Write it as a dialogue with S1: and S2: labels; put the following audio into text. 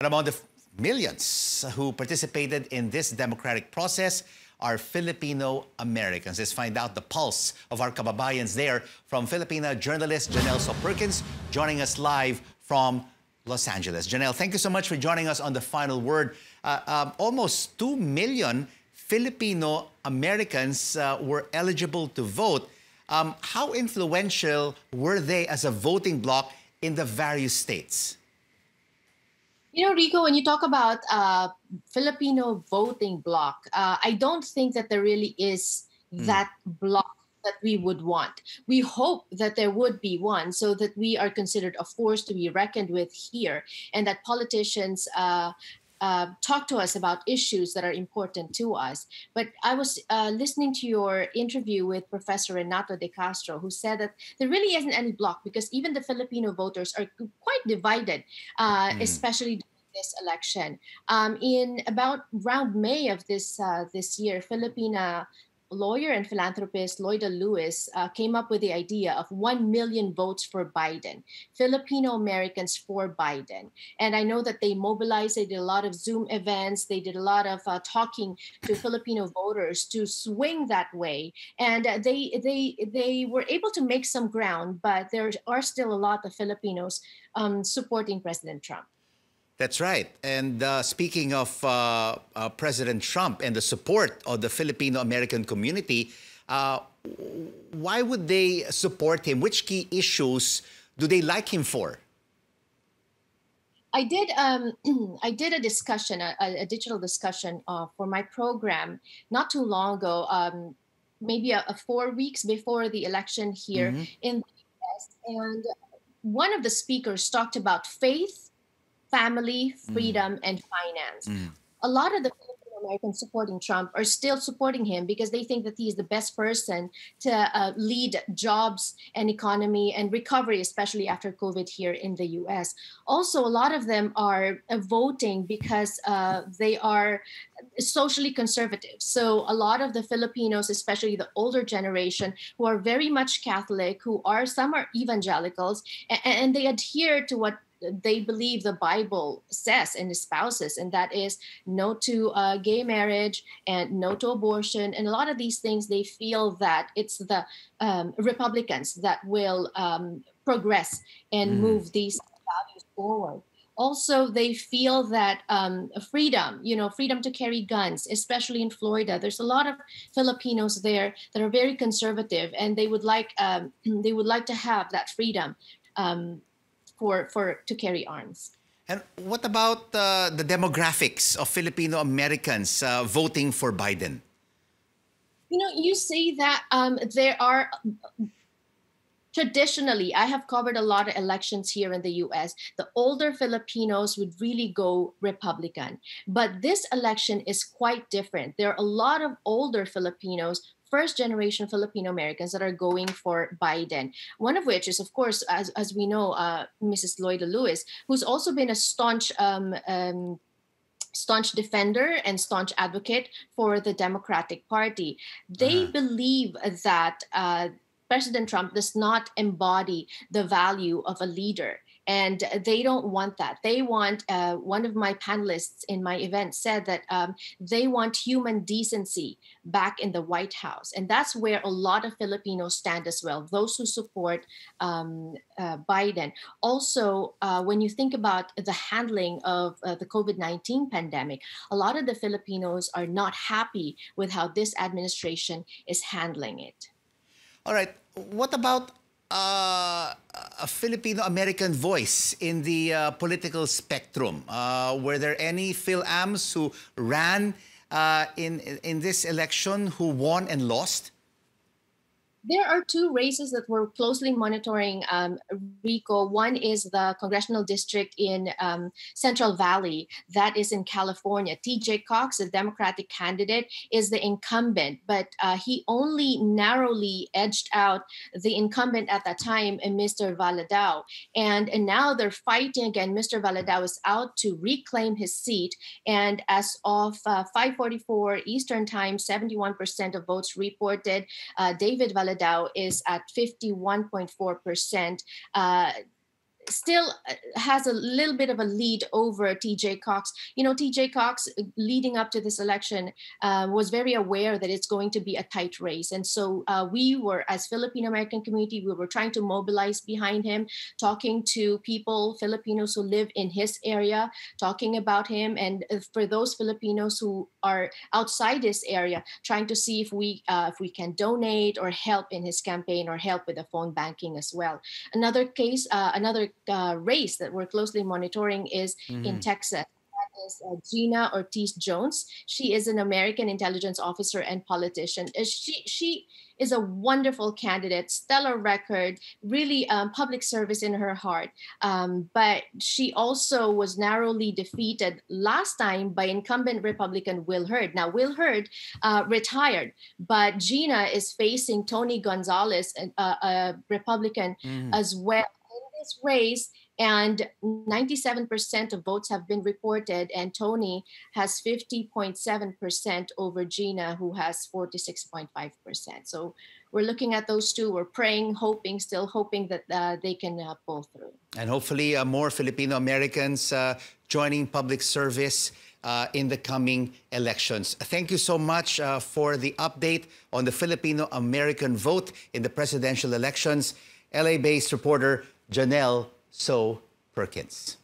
S1: And among the millions who participated in this democratic process are Filipino Americans. Let's find out the pulse of our kababayans there from Filipina journalist Jannelle So-Perkins, joining us live from Los Angeles. Jannelle, thank you so much for joining us on The Final Word. Almost 2 million Filipino Americans were eligible to vote. How influential were they as a voting bloc in the various states?
S2: You know, Rico, when you talk about Filipino voting bloc, I don't think that there really is that bloc that we would want. We hope that there would be one so that we are considered a force to be reckoned with here and that politicians talk to us about issues that are important to us. But I was listening to your interview with Professor Renato de Castro, who said that there really isn't any block because even the Filipino voters are quite divided, especially this election. In about around May of this year, Filipina lawyer and philanthropist Loida Lewis came up with the idea of 1 million votes for Biden, Filipino Americans for Biden. And I know that they mobilized, they did a lot of Zoom events, they did a lot of talking to Filipino voters to swing that way. And they were able to make some ground, but there are still a lot of Filipinos supporting President Trump.
S1: That's right. And speaking of President Trump and the support of the Filipino-American community, why would they support him? Which key issues do they like him for?
S2: I did I did a discussion, a digital discussion for my program not too long ago, maybe 4 weeks before the election here in the US. And one of the speakers talked about faith, family, freedom, and finance. A lot of the Filipino Americans supporting Trump are still supporting him because they think that he is the best person to lead jobs and economy and recovery, especially after COVID here in the US. Also, a lot of them are voting because they are socially conservative. So a lot of the Filipinos, especially the older generation, who are very much Catholic, some are evangelicals, and they adhere to what they believe the Bible says and espouses, and that is no to gay marriage and no to abortion. And a lot of these things, they feel that it's the Republicans that will progress and move these values forward. Also, they feel that freedom, freedom to carry guns, especially in Florida. There's a lot of Filipinos there that are very conservative, and they would like to have that freedom. To carry arms.
S1: And what about the demographics of Filipino Americans voting for Biden?
S2: You know, you say that there are traditionally, I have covered a lot of elections here in the US. The older Filipinos would really go Republican. But this election is quite different. There are a lot of older Filipinos, first generation Filipino Americans, that are going for Biden. One of which is, of course, as we know, Mrs. Loida Lewis, who's also been a staunch defender and staunch advocate for the Democratic Party. They believe that President Trump does not embody the value of a leader. And they don't want that. They want, one of my panelists in my event said that they want human decency back in the White House. And that's where a lot of Filipinos stand as well, those who support Biden. Also, when you think about the handling of the COVID-19 pandemic, a lot of the Filipinos are not happy with how this administration is handling it.
S1: All right. What about a Filipino-American voice in the political spectrum? Were there any Phil-Ams who ran in this election who won and lost?
S2: There are two races that we're closely monitoring, Rico. One is the congressional district in Central Valley. That is in California. T.J. Cox, a Democratic candidate, is the incumbent, but he only narrowly edged out the incumbent at that time, Mr. Valadao. And now they're fighting again. Mr. Valadao is out to reclaim his seat. And as of 5:44 Eastern Time, 71% of votes reported. David Valadao is at 51.4%. still has a little bit of a lead over TJ Cox. You know, TJ Cox, leading up to this election, was very aware that it's going to be a tight race. And so we were, as Filipino American community, we were trying to mobilize behind him, talking to people, Filipinos who live in his area, talking about him. And for those Filipinos who are outside this area, trying to see if we can donate or help in his campaign or help with the phone banking as well. Another case, another race that we're closely monitoring is in Texas. That is Gina Ortiz-Jones. She is an American intelligence officer and politician. She is a wonderful candidate, stellar record, really public service in her heart. But she also was narrowly defeated last time by incumbent Republican Will Hurd. Now, Will Hurd retired, but Gina is facing Tony Gonzalez, a Republican, as well in this race. And 97% of votes have been reported, and Tony has 50.7% over Gina, who has 46.5%. So we're looking at those two. We're praying, hoping, still hoping that they can pull through.
S1: And hopefully more Filipino Americans joining public service in the coming elections. Thank you so much for the update on the Filipino American vote in the presidential elections. LA-based reporter Jannelle So-Perkins.